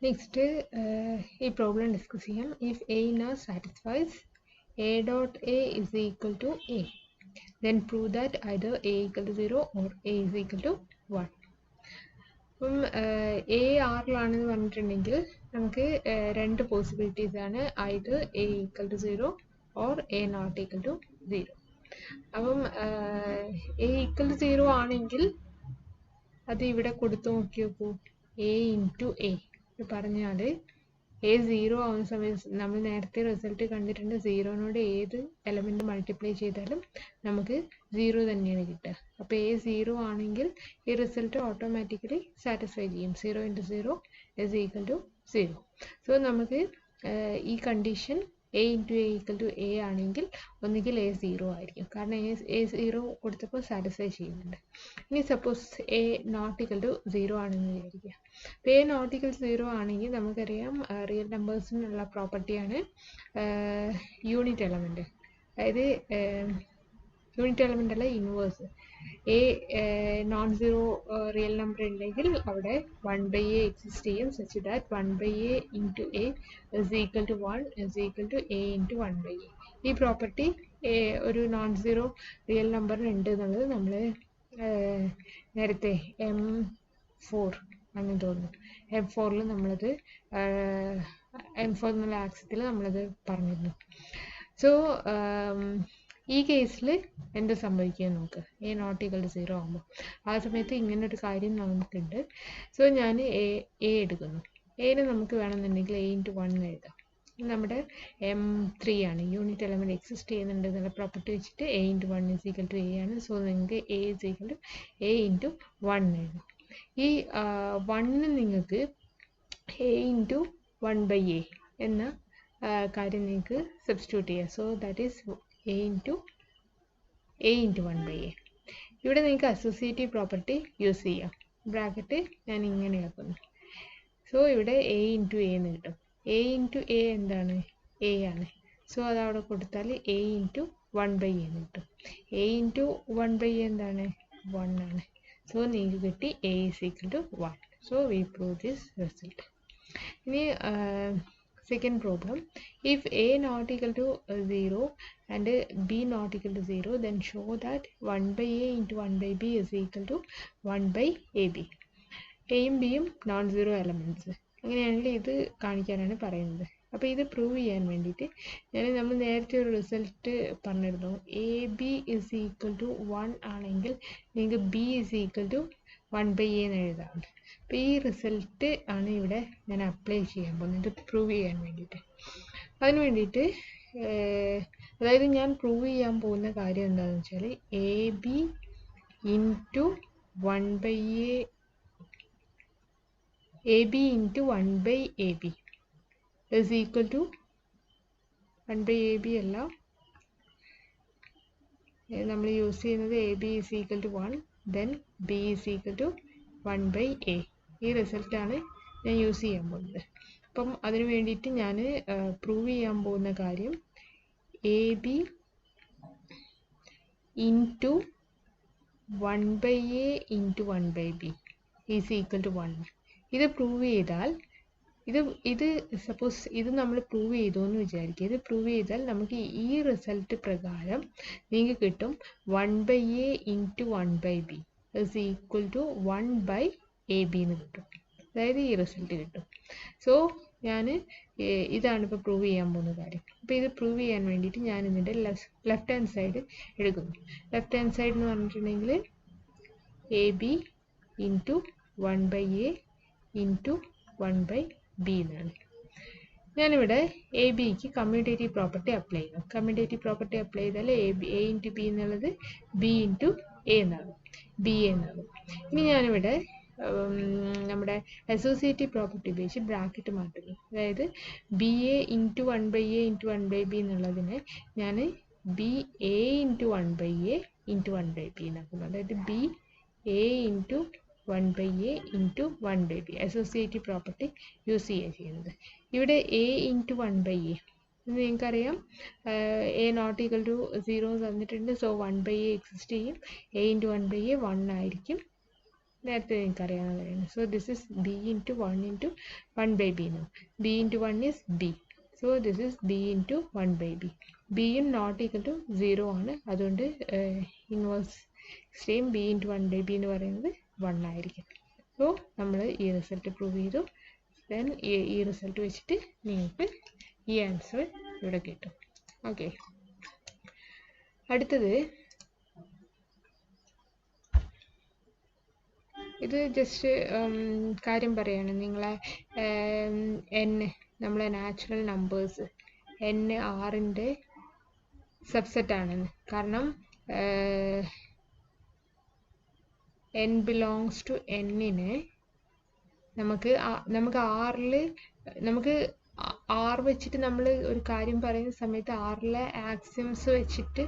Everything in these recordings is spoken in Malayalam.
Next, ഈ problem discuss ചെയ്യാം. If A now satisfies A dot A is equal to A, then prove that either A equal to 0 or A is equal to 1. അപ്പം A ആറിലാണെന്ന് പറഞ്ഞിട്ടുണ്ടെങ്കിൽ നമുക്ക് രണ്ട് പോസിബിലിറ്റീസ് ആണ്, either A equal to 0 or A not equal to 0. അപ്പം A equal to 0 ആണെങ്കിൽ അത് ഇവിടെ കൊടുത്തു നോക്കി നോക്കൂ, A into A പറഞ്ഞാൽ A 0 ആവുന്ന സമയത്ത് നമ്മൾ നേരത്തെ റിസൾട്ട് കണ്ടിട്ടുണ്ട്, 0നോട് ഏത് എലമെന്റ് മൾട്ടിപ്ലൈ ചെയ്താലും നമുക്ക് 0 തന്നെയാണ് കിട്ടുക. അപ്പോൾ A 0 ആണെങ്കിൽ ഈ റിസൾട്ട് ഓട്ടോമാറ്റിക്കലി സാറ്റിസ്ഫൈ ചെയ്യും. 0 into 0 is equal to 0. So നമുക്ക് ഈ condition A into A equal to A ആണെങ്കിൽ ഒന്നുകിൽ A 0 ആയിരിക്കും, കാരണം A 0 കൊടുത്തപ്പോൾ സാറ്റിസ്ഫൈ ചെയ്യുന്നുണ്ട്. ഇനി suppose A not equal to 0 ആണെന്ന് വിചാരിക്കുക. അപ്പോൾ A നോട്ട് ഈക്വൽ ടു 0 ആണെങ്കിൽ നമുക്കറിയാം റിയൽ നമ്പേഴ്സിനുള്ള പ്രോപ്പർട്ടിയാണ് യൂണിറ്റ് എലമെൻറ്റ്. അതായത് യൂണിറ്റ് എലമെൻ്റ് അല്ല, inverse. A non zero real number ഉണ്ടെങ്കിൽ അവിടെ 1/A എക്സിസ്റ്റ് ചെയ്യും, such that 1/A into A is equal to 1 is equal to A into 1/A. ഈ പ്രോപ്പർട്ടി ഒരു നോൺ സീറോ റിയൽ നമ്പറിന് ഉണ്ട് എന്നുള്ളത് നമ്മൾ നേരത്തെ M4 ആണെന്ന് തോന്നുന്നു, M4 നമ്മളത് M4 എന്നുള്ള ആക്സത്തിൽ നമ്മളത് പറഞ്ഞിരുന്നു. സോ ഈ കേസിൽ എന്ത് സംഭവിക്കുക നോക്ക്, A നോട്ട് ഈക്വൽ ടു 0 ആകുമ്പോൾ ആ സമയത്ത് ഇങ്ങനൊരു കാര്യം നമുക്കുണ്ട്. സോ ഞാൻ A എടുക്കുന്നു. Aന് നമുക്ക് വേണമെന്നുണ്ടെങ്കിൽ A ഇൻറ്റു 1 എഴുതാം. നമ്മുടെ M3 ആണ്, യൂണിറ്റ് എലമെൻറ്റ് എക്സിസ്റ്റ് ചെയ്യുന്നുണ്ട് എന്നുള്ള പ്രോപ്പർട്ടി വെച്ചിട്ട് A into 1 is equal to A ആണ്. സോ നിങ്ങൾക്ക് A is equal to A into 1 എഴുതാം. ഈ 1 നിങ്ങൾക്ക് A ഇൻറ്റു 1/A എന്ന കാര്യം നിങ്ങൾക്ക് സബ്സ്റ്റിറ്റ്യൂട്ട് ചെയ്യാം. So that is A into 1/A. ഇവിടെ നിങ്ങൾക്ക് അസോസിയേറ്റീവ് പ്രോപ്പർട്ടി യൂസ് ചെയ്യാം. ബ്രാക്കറ്റ് ഞാൻ ഇങ്ങനെ ആക്കുന്നു. സോ ഇവിടെ A ഇൻറ്റു A എന്ന് കിട്ടും. A ഇൻറ്റു A എന്താണ്? A ആണ്. സോ അതവിടെ കൊടുത്താൽ A ഇൻറ്റു 1/A എന്ന് കിട്ടും. A ഇൻറ്റു 1/A എന്താണ്? 1 ആണ്. സോ നിങ്ങൾക്ക് കിട്ടി A is equal to 1. So we prove this result. ഇനി second problem, if A not equal to 0 and B not equal to 0, then show that 1/A into 1/B is equal to 1/AB. Aയും Bയും നോൺ സീറോ എലമെൻറ്റ്സ്. അങ്ങനെയാണെങ്കിൽ ഇത് കാണിക്കാനാണ് പറയുന്നത്. അപ്പോൾ ഇത് പ്രൂവ് ചെയ്യാൻ വേണ്ടിയിട്ട് നമ്മൾ നേരത്തെ ഒരു റിസൾട്ട് പറഞ്ഞിരുന്നു, AB is equal to 1 ആണെങ്കിൽ നിങ്ങൾക്ക് B is equal to 1/A എന്ന് എഴുതാം. അപ്പോൾ ഈ റിസൾട്ട് ആണ് ഇവിടെ ഞാൻ അപ്ലൈ ചെയ്യാൻ പോകുന്നത്, ഇത് പ്രൂവ് ചെയ്യാൻ വേണ്ടിയിട്ട്. അതിന് വേണ്ടിയിട്ട് അതായത് ഞാൻ പ്രൂവ് ചെയ്യാൻ പോകുന്ന കാര്യം എന്താണെന്ന് വെച്ചാൽ AB into 1/A AB into 1/AB is equal to 1/AB അല്ല, നമ്മൾ യൂസ് ചെയ്യുന്നത് AB is equal to 1 then B is equal to 1/A. ഈ റിസൾട്ടാണ് ഞാൻ യൂസ് ചെയ്യാൻ പോകുന്നത്. അപ്പം അതിന് വേണ്ടിയിട്ട് ഞാൻ പ്രൂവ് ചെയ്യാൻ പോകുന്ന കാര്യം AB into 1/A into 1/B is equal to 1. ഇത് പ്രൂവ് ചെയ്താൽ ഇത് സപ്പോസ് ഇത് നമ്മൾ പ്രൂവ് ചെയ്തു എന്ന് വിചാരിക്കുക. ഇത് പ്രൂവ് ചെയ്താൽ നമുക്ക് ഈ റിസൾട്ട് പ്രകാരം നിങ്ങൾക്ക് കിട്ടും 1/A into 1/B is equal to 1/AB എന്ന് കിട്ടും. അതായത് ഈ റിസൾട്ട് കിട്ടും. സോ ഞാൻ ഇതാണ് ഇപ്പോൾ പ്രൂവ് ചെയ്യാൻ പോകുന്ന കാര്യം. അപ്പോൾ ഇത് പ്രൂവ് ചെയ്യാൻ വേണ്ടിയിട്ട് ഞാൻ ഇതിൻ്റെ ലെഫ്റ്റ് ഹാൻഡ് സൈഡ് എടുക്കുന്നു. ലെഫ്റ്റ് ഹാൻഡ് സൈഡ് എന്ന് പറഞ്ഞിട്ടുണ്ടെങ്കിൽ AB into 1/A into 1/B എന്നാണ്. ഞാനിവിടെ ABക്ക് കമ്മ്യൂട്ടേറ്റീവ് പ്രോപ്പർട്ടി അപ്ലൈ ചെയ്യുന്നു. കമ്മ്യൂട്ടേറ്റീവ് പ്രോപ്പർട്ടി അപ്ലൈ ചെയ്താൽ A ഇൻറ്റു B എന്നുള്ളത് B ഇൻറ്റു A എന്നാകും, BA എന്നാകും. ഇനി ഞാനിവിടെ നമ്മുടെ അസോസിയേറ്റീവ് പ്രോപ്പർട്ടി ഉപയോഗിച്ച് ബ്രാക്കറ്റ് മാറ്റുന്നു. അതായത് BA into 1/A into 1/B എന്നുള്ളതിനെ ഞാൻ BA into 1/A into 1/B എന്നാക്കുന്നു. അതായത് BA into 1/A into 1/B associative property use ചെയ്യുന്നത്. ഇവിടെ A ഇൻറ്റു 1/A നിങ്ങൾക്കറിയാം, A നോട്ട് ഈക്വൽ ടു 0 തന്നിട്ടുണ്ട്. സോ 1/A എക്സിസ്റ്റ് ചെയ്യും. A ഇൻറ്റു 1/A 1 ആയിരിക്കും. നേരത്തെ നിങ്ങൾക്കറിയാവുന്ന കാര്യമാണ്. So this is b into 1 into 1 by b now. b into 1 is b. So this is b into 1 by b. b യും നോട്ട് ഈക്വൽ ടു 0 ആണ്. അതുകൊണ്ട് inverse same b into 1 by b എന്ന് പറയുന്നത് 1 ആയിരിക്കും. സോ നമ്മൾ ഈ റിസൾട്ട് പ്രൂവ് ചെയ്തു. ദെൻ ഈ റിസൾട്ട് വെച്ചിട്ട് നിങ്ങൾക്ക് ഈ ആൻസർ ഇവിടെ കിട്ടും. ഓക്കെ, അടുത്തത് ഇത് ജസ്റ്റ് കാര്യം പറയാണ്. നിങ്ങളെ n നമ്മളെ നാച്ചുറൽ നമ്പേഴ്സ് n ആറിൻ്റെ സബ്സെറ്റ് ആണെന്ന്. കാരണം n ബിലോങ്സ് ടു എന്നിന് നമുക്ക് ആറിൽ നമുക്ക് ആർ വെച്ചിട്ട് നമ്മൾ ഒരു കാര്യം പറയുന്ന സമയത്ത് ആറിലെ ആക്സിംസ് വെച്ചിട്ട്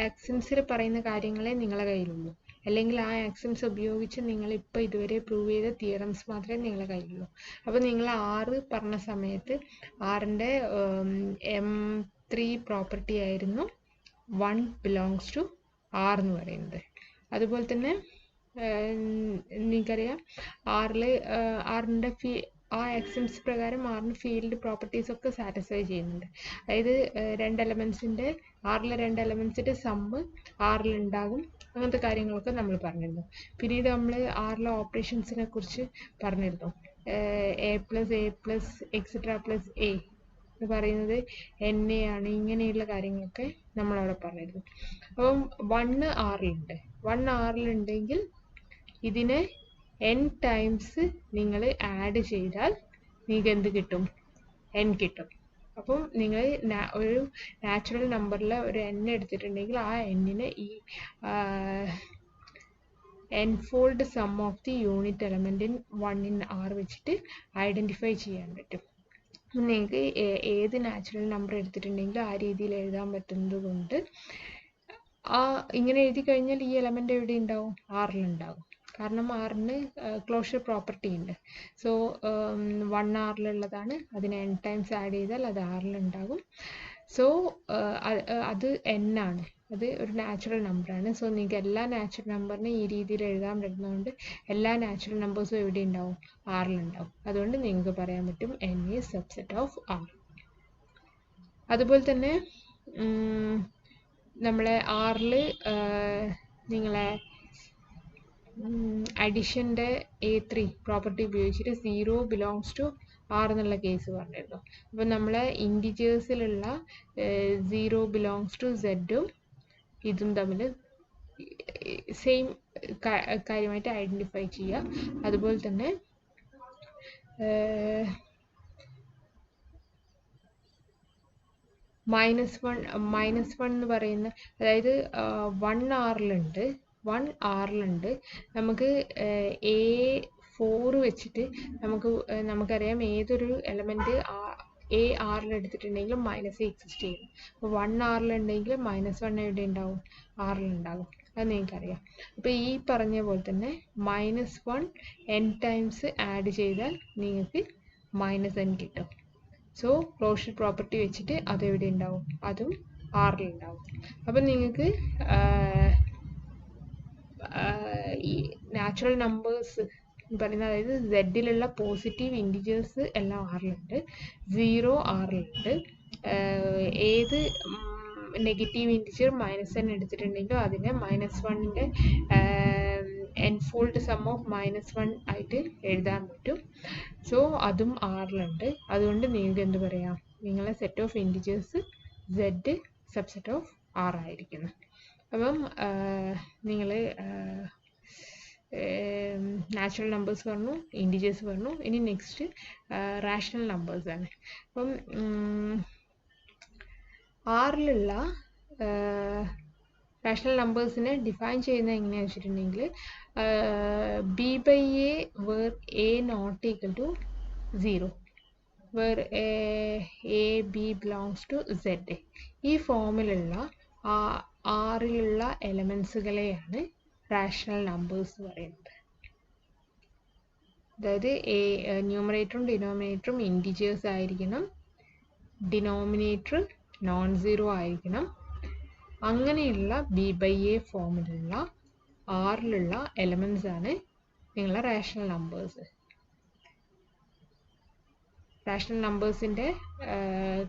ആക്സിംസിൽ പറയുന്ന കാര്യങ്ങളെ നിങ്ങളുടെ കയ്യിലുള്ളൂ. അല്ലെങ്കിൽ ആ ആക്സിംസ് ഉപയോഗിച്ച് നിങ്ങളിപ്പോൾ ഇതുവരെ പ്രൂവ് ചെയ്ത തിയറംസ് മാത്രമേ നിങ്ങളുടെ കയ്യിലുള്ളൂ. അപ്പോൾ നിങ്ങൾ 6 പറഞ്ഞ സമയത്ത് 6ൻ്റെ M3 പ്രോപ്പർട്ടി ആയിരുന്നു 1 ബിലോങ്സ് ടു R എന്ന് പറയുന്നത്. അതുപോലെ തന്നെ നിങ്ങൾക്കറിയാം ആറിൻ്റെ ആ ആക്സിംസ് പ്രകാരം ആറിന് ഫീൽഡ് പ്രോപ്പർട്ടീസ് ഒക്കെ സാറ്റിസ്ഫൈ ചെയ്യുന്നുണ്ട്. അതായത് ആറിലെ രണ്ട് എലമെൻസിൻ്റെ സമ്മ് ആറിലുണ്ടാകും. അങ്ങനത്തെ കാര്യങ്ങളൊക്കെ നമ്മൾ പറഞ്ഞിരുന്നു. പിന്നീട് നമ്മൾ ആറിലെ ഓപ്പറേഷൻസിനെ കുറിച്ച് പറഞ്ഞിരുന്നു. a+a+ എക്സെട്ര പ്ലസ് a എന്ന് പറയുന്നത് NA ആണ്. ഇങ്ങനെയുള്ള കാര്യങ്ങളൊക്കെ നമ്മളവിടെ പറഞ്ഞിരുന്നു. അപ്പം 1 ആറിലുണ്ടെങ്കിൽ ഇതിനെ n ടൈംസ് നിങ്ങൾ ആഡ് ചെയ്താൽ നിങ്ങൾക്ക് എന്ത് കിട്ടും? n കിട്ടും. അപ്പം നിങ്ങൾ ഒരു നാച്ചുറൽ നമ്പറിൽ ഒരു n എടുത്തിട്ടുണ്ടെങ്കിൽ ആ n-നെ ഈ n-ഫോൾഡ് sum of the unit element in 1 in R വെച്ചിട്ട് ഐഡൻറ്റിഫൈ ചെയ്യാൻ പറ്റും. നിങ്ങൾക്ക് ഏത് നാച്ചുറൽ നമ്പർ എടുത്തിട്ടുണ്ടെങ്കിലും ആ രീതിയിൽ എഴുതാൻ പറ്റുന്നത് കൊണ്ട് ഇങ്ങനെ എഴുതി കഴിഞ്ഞാൽ ഈ എലമെന്റ് എവിടെ ഉണ്ടാവും? ആറിലുണ്ടാവും. കാരണം ആറിന് ക്ലോഷർ പ്രോപ്പർട്ടി ഉണ്ട്. സോ 1 ആറിലുള്ളതാണ്. അതിന് n ടൈംസ് ആഡ് ചെയ്താൽ അത് ആറിലുണ്ടാകും. സോ അത് n ആണ്. അത് ഒരു നാച്ചുറൽ നമ്പറാണ്. സോ നിങ്ങൾക്ക് എല്ലാ നാച്ചുറൽ നമ്പറിനും ഈ രീതിയിൽ എഴുതാൻ പറ്റുന്നതുകൊണ്ട് എല്ലാ നാച്ചുറൽ നമ്പേഴ്സും എവിടെ ഉണ്ടാവും? ആറിലുണ്ടാവും. അതുകൊണ്ട് നിങ്ങൾക്ക് പറയാൻ പറ്റും n is subset of R. അതുപോലെ തന്നെ നമ്മളെ ആറിൽ നിങ്ങളെ അഡിഷൻ്റെ A3 പ്രോപ്പർട്ടി ഉപയോഗിച്ചിട്ട് 0 ബിലോങ്സ് ടു R എന്നുള്ള കേസ് പറഞ്ഞിരുന്നു. അപ്പോൾ നമ്മളെ ഇൻഡിജേഴ്സിലുള്ള 0 ബിലോങ്സ് ടു Z-ഉം ഇതും തമ്മിൽ സെയിം കാര്യമായിട്ട് ഐഡൻറ്റിഫൈ ചെയ്യുക. അതുപോലെ തന്നെ -1 എന്ന് പറയുന്ന, അതായത് 1 ആറിലുണ്ട് നമുക്ക് A4 വെച്ചിട്ട് നമുക്കറിയാം ഏതൊരു എലമെന്റ് A ആറിലെടുത്തിട്ടുണ്ടെങ്കിലും -a എക്സിസ്റ്റ് ചെയ്യും. അപ്പോൾ 1 ആറിലുണ്ടെങ്കിൽ -1 എവിടെ ഉണ്ടാവും? ആറിലുണ്ടാകും. അത് നിങ്ങൾക്കറിയാം. അപ്പോൾ ഈ പറഞ്ഞ പോലെ തന്നെ -1 n ടൈംസ് ആഡ് ചെയ്താൽ നിങ്ങൾക്ക് -n കിട്ടും. സോ ക്ലോഷർ പ്രോപ്പർട്ടി വെച്ചിട്ട് അതെവിടെ ഉണ്ടാവും? അതും ആറിലുണ്ടാവും. അപ്പം നിങ്ങൾക്ക് ഈ നാച്ചുറൽ നമ്പേഴ്സ് പറയുന്നത്, അതായത് Z-ലുള്ള പോസിറ്റീവ് ഇൻഡിജേഴ്സ് എല്ലാം ആറിലുണ്ട്, 0 ആറിലുണ്ട്. ഏത് നെഗറ്റീവ് ഇൻഡിജർ -n എടുത്തിട്ടുണ്ടെങ്കിലും അതിനെ -1ൻ്റെ n-ഫോൾഡ് സം ഓഫ് -1 ആയിട്ട് എഴുതാൻ പറ്റും. സോ അതും ആറിലുണ്ട്. അതുകൊണ്ട് നിങ്ങൾക്ക് എന്ത് പറയാം? നിങ്ങളെ set of integers Z subset of R ആയിരിക്കുന്നു. അപ്പം നിങ്ങൾ നാച്ചുറൽ നമ്പേഴ്സ് പറഞ്ഞു, ഇൻഡിജേഴ്സ് പറഞ്ഞു. ഇനി നെക്സ്റ്റ് റാഷണൽ നമ്പേഴ്സ് ആണ്. അപ്പം ആറിലുള്ള റാഷണൽ നമ്പേഴ്സിനെ ഡിഫൈൻ ചെയ്യുന്നത് എങ്ങനെയാണെന്ന് വെച്ചിട്ടുണ്ടെങ്കിൽ b/a where a not equal to 0, where a b belongs to z. ഈ ഫോമിലുള്ള ആറിലുള്ള എലമെൻസുകളെയാണ് റാഷണൽ നമ്പേഴ്സ് പറയുന്നത്. അതായത് ന്യൂമറേറ്ററും ഡിനോമിനേറ്ററും ഇൻഡിജേഴ്സ് ആയിരിക്കണം, ഡിനോമിനേറ്റർ നോൺ സീറോ ആയിരിക്കണം. അങ്ങനെയുള്ള b/a ഫോമിലുള്ള ആറിലുള്ള എലമെൻറ്റ്സ് ആണ് നിങ്ങളുടെ റാഷണൽ നമ്പേഴ്സ്. റാഷണൽ നമ്പേഴ്സിൻ്റെ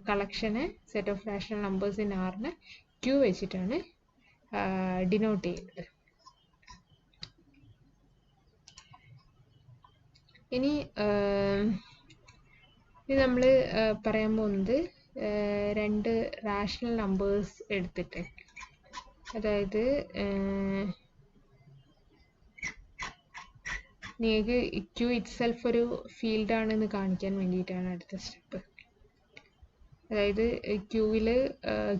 കളക്ഷന് set of rational numbers in ആറിന് ക്യൂ വെച്ചിട്ടാണ് ഡിനോട്ട് ചെയ്യുന്നത്. ഇനി നമ്മൾ പറയാൻ പോകുന്നത് രണ്ട് റാഷണൽ നമ്പേഴ്സ് എടുത്തിട്ട്, അതായത് നിങ്ങൾക്ക് ക്യൂ ഇറ്റ്സെൽഫ് ഒരു ഫീൽഡ് ആണെന്ന് കാണിക്കാൻ വേണ്ടിയിട്ടാണ് അടുത്ത സ്റ്റെപ്പ്. അതായത്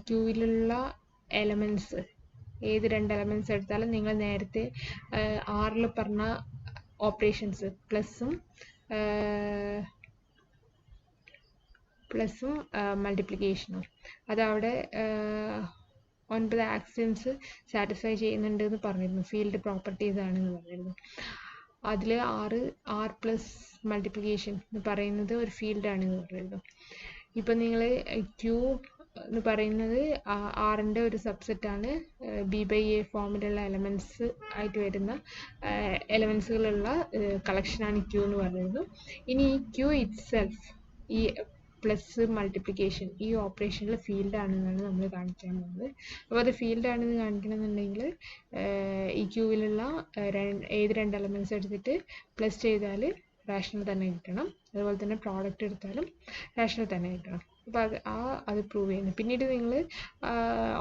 ക്യൂവിലുള്ള എലമെൻറ്റ്സ് ഏത് രണ്ട് എലമെൻറ്റ്സ് എടുത്താലും നിങ്ങൾ നേരത്തെ ആറിൽ പറഞ്ഞ ഓപ്പറേഷൻസ് പ്ലസും മൾട്ടിപ്ലിക്കേഷനും അതവിടെ 9 ആക്സിയംസ് സാറ്റിസ്ഫൈ ചെയ്യുന്നുണ്ട് എന്ന് പറഞ്ഞിരുന്നു. ഫീൽഡ് പ്രോപ്പർട്ടീസ് ആണെന്ന് പറഞ്ഞിരുന്നു. അതിൽ ആർ പ്ലസ് മൾട്ടിപ്ലിക്കേഷൻ എന്ന് പറയുന്നത് ഒരു ഫീൽഡാണെന്ന് പറഞ്ഞിരുന്നു. ഇപ്പം നിങ്ങൾ ക്യൂ എന്ന് പറയുന്നത് ആറിൻ്റെ ഒരു സബ്സെറ്റാണ്. B/A ഫോമിലുള്ള എലമെൻറ്റ്സ് ആയിട്ട് വരുന്ന എലമെൻറ്റ്സുകളുള്ള കളക്ഷനാണ് ക്യൂ എന്ന് പറയുന്നത്. ഇനി ഈ ക്യൂ ഇറ്റ്സെൽഫ് ഈ പ്ലസ് മൾട്ടിപ്ലിക്കേഷൻ ഈ ഓപ്പറേഷനിൽ ഫീൽഡ് ആണെന്നാണ് നമ്മൾ കാണിക്കാൻ പോകുന്നത്. അപ്പോൾ അത് ഫീൽഡ് ആണെന്ന് കാണിക്കണമെന്നുണ്ടെങ്കിൽ ഈ ക്യൂവിലുള്ള ഏത് രണ്ട് എലമെൻറ്റ്സ് എടുത്തിട്ട് പ്ലസ് ചെയ്താൽ റാഷണൽ തന്നെ കിട്ടണം. അതുപോലെ തന്നെ പ്രോഡക്റ്റ് എടുത്താലും റാഷണൽ തന്നെ കിട്ടണം. അപ്പോൾ അത് പ്രൂവ് ചെയ്യുന്നു. പിന്നീട് നിങ്ങൾ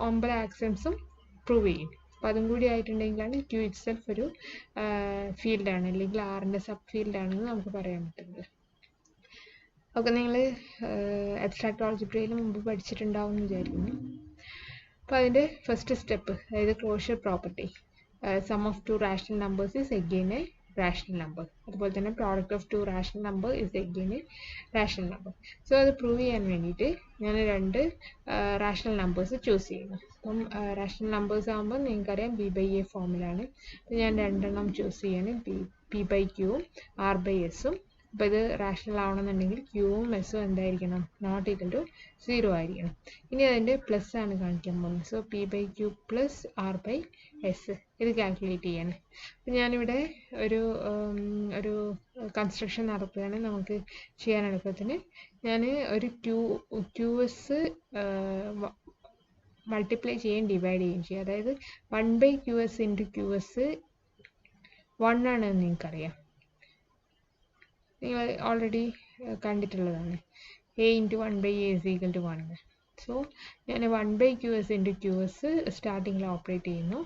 9 ആക്സിയംസും പ്രൂവ് ചെയ്യും. അപ്പോൾ അതും കൂടി ആയിട്ടുണ്ടെങ്കിലാണ് ക്യൂ ഇറ്റ്സെൽഫ് ഒരു ഫീൽഡാണ്, അല്ലെങ്കിൽ ആറിൻ്റെ സബ് ഫീൽഡാണെന്ന് നമുക്ക് പറയാൻ പറ്റുന്നത്. ഒക്കെ നിങ്ങൾ അബ്സ്ട്രാക്ട് ആൾജിബ്രയിൽ മുമ്പ് പഠിച്ചിട്ടുണ്ടാവും എന്ന് വിചാരിക്കുന്നു. അപ്പോൾ അതിൻ്റെ ഫസ്റ്റ് സ്റ്റെപ്പ്, അതായത് closure property, sum of two rational numbers is again a rational number. അതുപോലെ തന്നെ product of two rational number is again a rational number. So അത് പ്രൂവ് ചെയ്യാൻ വേണ്ടിയിട്ട് ഞാൻ രണ്ട് റാഷണൽ നമ്പേഴ്സ് ചൂസ് ചെയ്യുന്നു. അപ്പം റാഷണൽ നമ്പേഴ്സ് ആകുമ്പോൾ നിങ്ങൾക്കറിയാം B/A ഫോമിലാണ്. അപ്പം ഞാൻ രണ്ടെണ്ണം ചൂസ് ചെയ്യാണ്, P/Qവും R/Sഉം. അപ്പോൾ ഇത് റാഷണൽ ആവണമെന്നുണ്ടെങ്കിൽ ക്യൂവും എസ്സും എന്തായിരിക്കണം, നോട്ട് ഈക്വൽ ടു 0 ആയിരിക്കണം. ഇനി അതിൻ്റെ പ്ലസ് ആണ് കാണിക്കാൻ പോകുന്നത്. സോ P/Q പ്ലസ് R/S ഇത് കാൽക്കുലേറ്റ് ചെയ്യാണ്. അപ്പം ഞാനിവിടെ ഒരു കൺസ്ട്രക്ഷൻ നടത്തുകയാണ് നമുക്ക് ചെയ്യാൻ എളുപ്പത്തിന്. ഞാൻ ഒരു QS മൾട്ടിപ്ലൈ ചെയ്യുകയും ഡിവൈഡ് ചെയ്യുകയും ചെയ്യും. അതായത് 1/QS ഇൻറ്റു QS 1 ആണെന്ന് നിങ്ങൾക്കറിയാം, നിങ്ങൾ ഓൾറെഡി കണ്ടിട്ടുള്ളതാണ്. A into 1/A is equal to 1. So ഞാൻ 1/QS ഇൻറ്റു QS സ്റ്റാർട്ടിങ്ങിൽ ഓപ്പറേറ്റ് ചെയ്യുന്നു.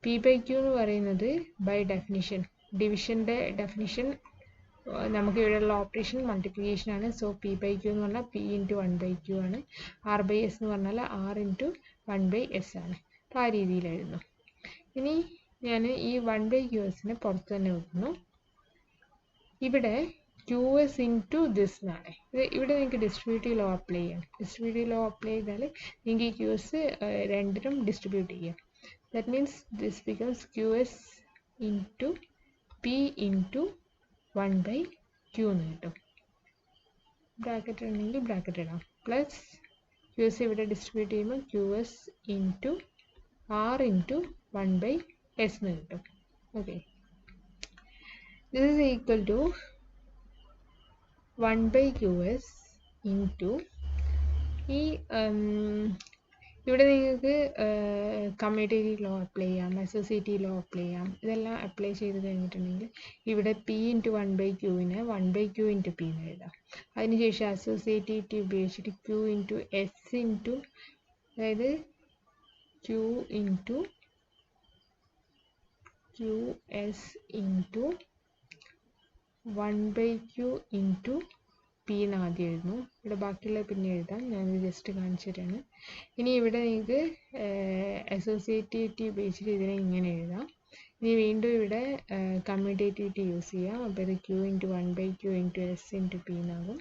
P/Q എന്ന് പറയുന്നത് ബൈ ഡെഫിനിഷൻ, ഡിവിഷൻ്റെ ഡെഫിനിഷൻ നമുക്ക് ഇവിടെയുള്ള ഓപ്പറേഷൻ മൾട്ടിപ്ലിക്കേഷൻ ആണ്. സോ P/Q എന്ന് പറഞ്ഞാൽ P ഇൻറ്റു 1/Q ആണ്. R/S എന്ന് പറഞ്ഞാൽ R ഇൻറ്റു 1/S ആണ്. അപ്പോൾ ആ രീതിയിൽ എഴുതുന്നു. ഇനി ഞാൻ ഈ 1/QSനെ പുറത്ത് തന്നെ വെക്കുന്നു. ഇവിടെ QS ഇൻറ്റു ദിസ് എന്നാണ്. ഇവിടെ നിങ്ങൾക്ക് ഡിസ്ട്രിബ്യൂട്ടീവ് ലോ അപ്ലൈ ചെയ്യാം. ഡിസ്ട്രിബ്യൂട്ടീവ് ലോ അപ്ലൈ ചെയ്താൽ നിങ്ങൾക്ക് ഈ QS രണ്ടിനും ഡിസ്ട്രിബ്യൂട്ട് ചെയ്യാം. That means this becomes QS into P into 1/Q എന്ന് കിട്ടും. ബ്രാക്കറ്റ് ഉണ്ടെങ്കിൽ ബ്രാക്കറ്റ് ഇടാം. പ്ലസ് QS ഇവിടെ ഡിസ്ട്രിബ്യൂട്ട് ചെയ്യുമ്പോൾ QS into R into 1/S എന്ന് കിട്ടും. Okay, this is equal to 1/QS into ഈ ഇവിടെ നിങ്ങൾക്ക് കമ്മ്യൂട്ടേറ്റീവ് ലോ അപ്ലൈ ചെയ്യാം, അസോസിയേറ്റീവ് ലോ അപ്ലൈ ചെയ്യാം. ഇതെല്ലാം അപ്ലൈ ചെയ്ത് കഴിഞ്ഞിട്ടുണ്ടെങ്കിൽ ഇവിടെ P into 1/Qനെ 1/Q into P എന്ന് എഴുതാം. അതിനുശേഷം അസോസിയേറ്റീവ് ഉപയോഗിച്ചിട്ട് Q ഇൻറ്റു S ഇൻറ്റു, അതായത് Q into QS into 1/Q into P എന്ന് ആദ്യം എഴുതുന്നു. ഇവിടെ ബാക്കിയുള്ള പിന്നെ എഴുതാം, ഞാനിത് ജസ്റ്റ് കാണിച്ചു തരാണ്. ഇനി ഇവിടെ നിങ്ങൾക്ക് അസോസിയേറ്റീവ് ഉപയോഗിച്ചിട്ട് ഇതിനെ ഇങ്ങനെ എഴുതാം. ഇനി വീണ്ടും ഇവിടെ കമ്മ്യൂട്ടേറ്റിവിറ്റി യൂസ് ചെയ്യാം. അപ്പോൾ ഇത് Q into 1/Q into S into P എന്നാകും.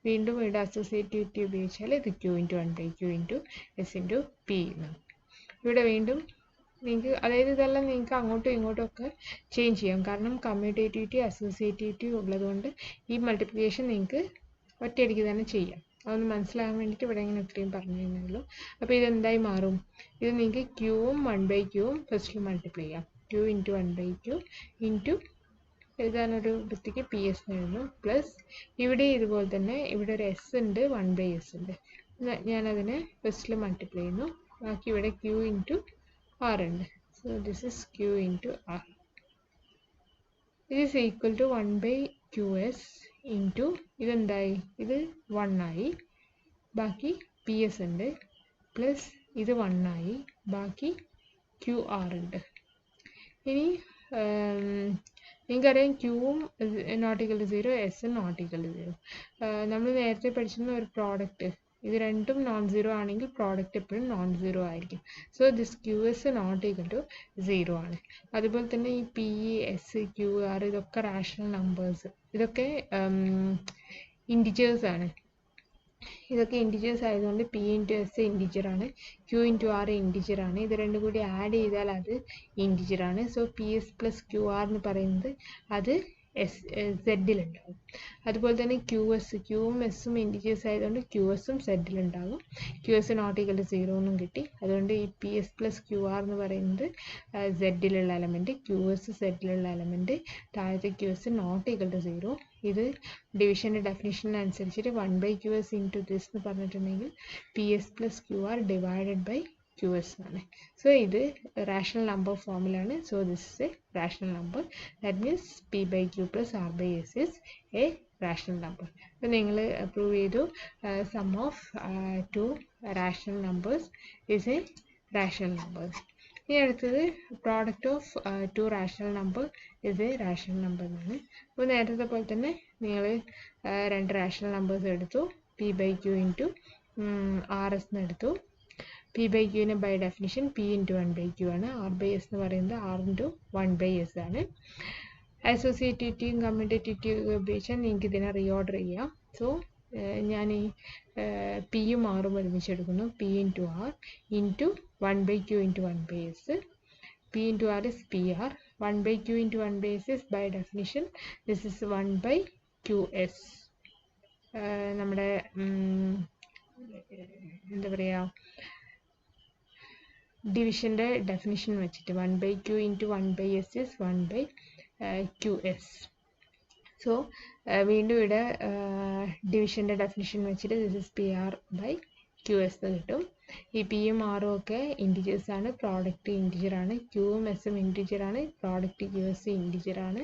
വീണ്ടും ഇവിടെ അസോസിയേറ്റിവിറ്റി ഉപയോഗിച്ചാൽ ഇത് Q into 1/Q into S into P എന്നാകും. ഇവിടെ വീണ്ടും നിങ്ങൾക്ക്, അതായത് ഇതെല്ലാം നിങ്ങൾക്ക് അങ്ങോട്ടും ഇങ്ങോട്ടും ഒക്കെ ചേഞ്ച് ചെയ്യാം. കാരണം കമ്മ്യൂട്ടേറ്റിവിറ്റി അസോസിയേറ്റിവിറ്റി ഉള്ളതുകൊണ്ട് ഈ മൾട്ടിപ്ലിക്കേഷൻ നിങ്ങൾക്ക് ഒറ്റയടിക്ക് തന്നെ ചെയ്യാം. അതൊന്ന് മനസ്സിലാകാൻ വേണ്ടിയിട്ട് ഇവിടെ ഇങ്ങനെ ഇത്രയും പറഞ്ഞു തരുന്നുള്ളൂ. അപ്പോൾ ഇതെന്തായി മാറും, ഇത് നിങ്ങൾക്ക് Qവും 1/Qവും ഫസ്റ്റിൽ മൾട്ടിപ്ലൈ ചെയ്യാം. Q into 1 by Q into എഴുതാനൊരു വൃത്തിക്ക് പി എസ് എഴുതുന്നു പ്ലസ് ഇവിടെ ഇതുപോലെ തന്നെ ഇവിടെ ഒരു എസ് ഉണ്ട് 1 by എസ് ഉണ്ട് ഞാനതിനെ ഫസ്റ്റിൽ മൾട്ടിപ്ലൈ ചെയ്യുന്നു ബാക്കി ഇവിടെ ക്യൂ ഇൻറ്റു ആർ ഉണ്ട് so this is Q into R ഇത് is equal to 1 by Q S into ഇതെന്തായി ഇത് 1 ആയി ബാക്കി പി എസ് ഉണ്ട് പ്ലസ് ഇത് 1 ആയി ബാക്കി ക്യൂ ആർ ഉണ്ട് ഇനി നിങ്ങൾക്കറിയാം ക്യൂവും നോട്ട് ഈക്വൽ ടു 0 എസും നോട്ട് ഈക്വൽ ടു 0 നമ്മൾ നേരത്തെ പഠിച്ചിരുന്ന ഒരു പ്രോഡക്റ്റ് ഇത് രണ്ടും നോൺ സീറോ ആണെങ്കിൽ പ്രോഡക്റ്റ് എപ്പോഴും നോൺ സീറോ ആയിരിക്കും so this Q S not equal to 0 ആണ് അതുപോലെ തന്നെ ഈ പി എസ് ക്യൂ ആർ ഇതൊക്കെ റാഷണൽ നമ്പേഴ്സ് ഇതൊക്കെ ഇൻറ്റിജേഴ്സ് ആണ് ഇതൊക്കെ ഇൻറ്റിജേഴ്സ് ആയതുകൊണ്ട് പി ഇൻറ്റു എസ് ഇൻറ്റിജർ ആണ് ക്യൂ ഇൻറ്റു ആർ ഇൻറ്റിജർ ആണ് ഇത് രണ്ടും കൂടി ആഡ് ചെയ്താൽ അത് ഇൻറ്റിജർ ആണ് so P S plus Q R എന്ന് പറയുന്നത് അത് സെഡിലുണ്ടാകും അതുപോലെ തന്നെ ക്യൂവും എസും ഇൻറ്റിജേഴ്സ് ആയതുകൊണ്ട് ക്യൂ എസും സെഡിലുണ്ടാകും Q S not equal to 0 എന്നും കിട്ടി അതുകൊണ്ട് ഈ P S plus Q R എന്ന് പറയുന്നത് സെഡിലുള്ള എലമെൻറ്റ് ക്യൂ എസ് സെഡിലുള്ള എലമെൻറ്റ് താഴത്തെ Q S not equal to 0 ഇത് ഡിവിഷൻ്റെ ഡെഫിനിഷനനുസരിച്ചിട്ട് 1 by Q S into this എന്ന് പറഞ്ഞിട്ടുണ്ടെങ്കിൽ P S plus Q R divided by Q S ആണ് സോ ഇത് റാഷണൽ നമ്പർ ഫോമിലാണ് so this is a rational number that means P by Q plus R by S is a rational number അപ്പോൾ നിങ്ങൾ പ്രൂവ് ചെയ്തു sum of two rational numbers is a rational number ഇനി അടുത്തത് product of two rational number is a rational number എന്നാണ് അപ്പോൾ നേരത്തെ പോലെ തന്നെ നിങ്ങൾ രണ്ട് റാഷണൽ നമ്പേഴ്സ് എടുത്തു P by Q into R S എന്ന് എടുത്തു പി ബൈ ക്യൂവിന് by definition P into 1 by Q ആണ് ആർ ബൈ എസ് എന്ന് പറയുന്നത് ആർ ഇൻറ്റു 1 by എസ് ആണ് അസോസിയേറ്റീവും കമ്മ്യൂട്ടേറ്റീവും ഉപയോഗിച്ചാൽ നിങ്ങൾക്ക് ഇതിനെ റീഓർഡർ ചെയ്യാം സോ ഞാൻ ഈ പിയും ആറും ഒരുമിച്ചെടുക്കുന്നു P into R into 1 by Q into 1 by S P into R is P R 1 by Q into 1 by S is by definition this is 1 by Q S നമ്മുടെ എന്താ പറയുക ഡിവിഷൻ്റെ ഡെഫിനിഷൻ വെച്ചിട്ട് 1 by Q into 1 by S is 1 by Q S so വീണ്ടും ഇവിടെ ഡിവിഷൻ്റെ ഡെഫിനിഷൻ വെച്ചിട്ട് this is P R by Q S കിട്ടും ഈ പിയും ആറും ഒക്കെ ഇൻറ്റിജേഴ്സ് ആണ് പ്രോഡക്റ്റ് ഇൻറ്റിജർ ആണ് ക്യൂവും എസും ഇൻറ്റിജർ ആണ് പ്രോഡക്റ്റ് ക്യൂ എസ് ഇൻറ്റിജർ ആണ്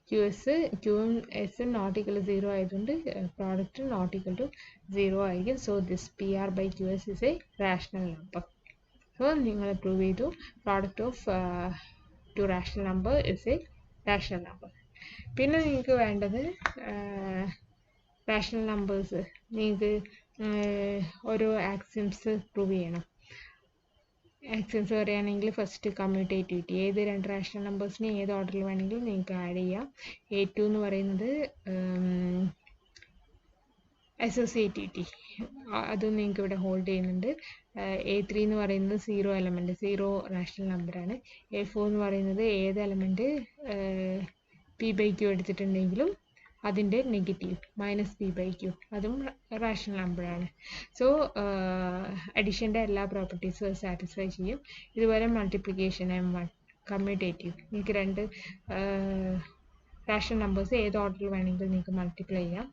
ക്യൂവും എസും നോട്ട് ഈക്വൽ ടു 0 ആയതുകൊണ്ട് പ്രോഡക്റ്റ് നോട്ട് ഈക്വൽ ടു 0 ആയിരിക്കും so this P R by Q S is a rational number so നിങ്ങൾ പ്രൂവ് ചെയ്തു product of two rational number is a rational number പിന്നെ നിങ്ങൾക്ക് വേണ്ടത് റാഷണൽ നമ്പേഴ്സ് നിങ്ങൾക്ക് ഓരോ ആക്സിയംസ് പ്രൂവ് ചെയ്യണം ആക്സിയംസ് പറയുകയാണെങ്കിൽ ഫസ്റ്റ് കമ്മ്യൂട്ടേറ്റിവിറ്റി ഏത് രണ്ട് റാഷണൽ നമ്പേഴ്സിനെ ഏത് ഓർഡറിൽ വേണമെങ്കിലും നിങ്ങൾക്ക് ആഡ് ചെയ്യാം A2 എന്ന് പറയുന്നത് അസോസിയേറ്റിവിറ്റി അതും നിങ്ങൾക്ക് ഇവിടെ ഹോൾഡ് ചെയ്യുന്നുണ്ട് A3 എന്ന് പറയുന്നത് 0 എലമെൻറ്റ് 0 റാഷണൽ നമ്പറാണ് A4 എന്ന് പറയുന്നത് ഏത് എലമെൻറ്റ് പി ബൈ ക്യൂ എടുത്തിട്ടുണ്ടെങ്കിലും അതിൻ്റെ negative minus P by Q അതും റാഷണൽ നമ്പറാണ് സോ അഡീഷൻ്റെ എല്ലാ പ്രോപ്പർട്ടീസും സാറ്റിസ്ഫൈ ചെയ്യും ഇതുപോലെ മൾട്ടിപ്ലിക്കേഷൻ M1 കമ്മ്യൂട്ടേറ്റീവ് നിങ്ങൾക്ക് രണ്ട് റാഷണൽ നമ്പേഴ്സ് ഏത് ഓർഡറിൽ വേണമെങ്കിലും നിങ്ങൾക്ക് മൾട്ടിപ്ലൈ ചെയ്യാം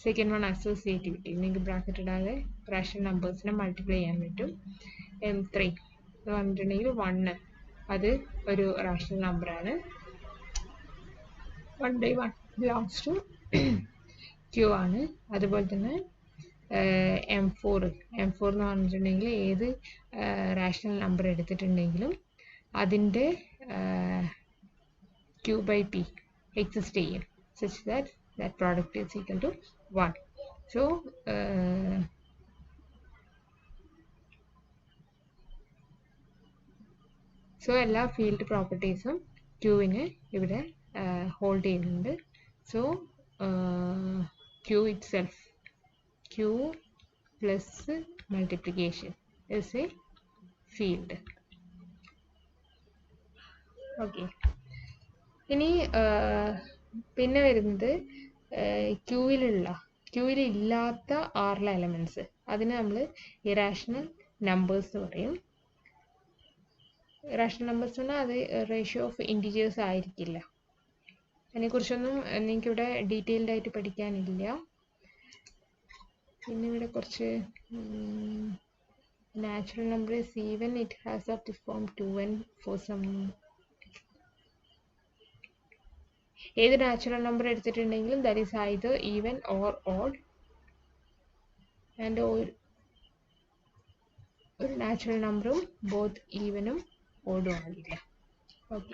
സെക്കൻഡ് വൺ അസോസിയേറ്റിവിറ്റി നിങ്ങൾക്ക് ബ്രാക്കറ്റ് ഇടാതെ റാഷണൽ നമ്പേഴ്സിനെ മൾട്ടിപ്ലൈ ചെയ്യാൻ പറ്റും M3 എന്ന് പറഞ്ഞിട്ടുണ്ടെങ്കിൽ 1 അത് ഒരു റാഷണൽ നമ്പറാണ് 1 by 1 belongs to Q ആണ് അതുപോലെ തന്നെ M4 എന്ന് പറഞ്ഞിട്ടുണ്ടെങ്കിൽ ഏത് റാഷണൽ നമ്പർ എടുത്തിട്ടുണ്ടെങ്കിലും അതിൻ്റെ Q by P എക്സിസ്റ്റ് ചെയ്യും such that that product is equal to 1 so എല്ലാ ഫീൽഡ് പ്രോപ്പർട്ടീസും ക്യൂവിന് ഇവിടെ ഹോൾഡ് ചെയ്യുന്നുണ്ട് so Q itself Q plus multiplication is a field okay ഇനി പിന്നെ വരുന്നത് ക്യൂവിലില്ലാത്ത ആറിലെ എലമെൻറ്റ്സ് അതിന് നമ്മൾ ഇറാഷണൽ നമ്പേഴ്സ് പറയും റാഷണൽ നമ്പേഴ്സ് പറഞ്ഞാൽ അത് റേഷ്യോ ഓഫ് ഇൻറ്റിജേഴ്സ് ആയിരിക്കില്ല. അതിനെക്കുറിച്ചൊന്നും നിങ്ങൾക്കിവിടെ ഡീറ്റെയിൽഡ് ആയിട്ട് പഠിക്കാനില്ല. പിന്നെ ഇവിടെ കുറച്ച് natural number is even, it has of the form 2n for some. ഏത് നാച്ചുറൽ നമ്പർ എടുത്തിട്ടുണ്ടെങ്കിലും that is either even or odd, and ഒരു നാച്ചുറൽ നമ്പറും ബോത്ത് ഈവനും ഓഡും ആകില്ല. ഓക്കെ.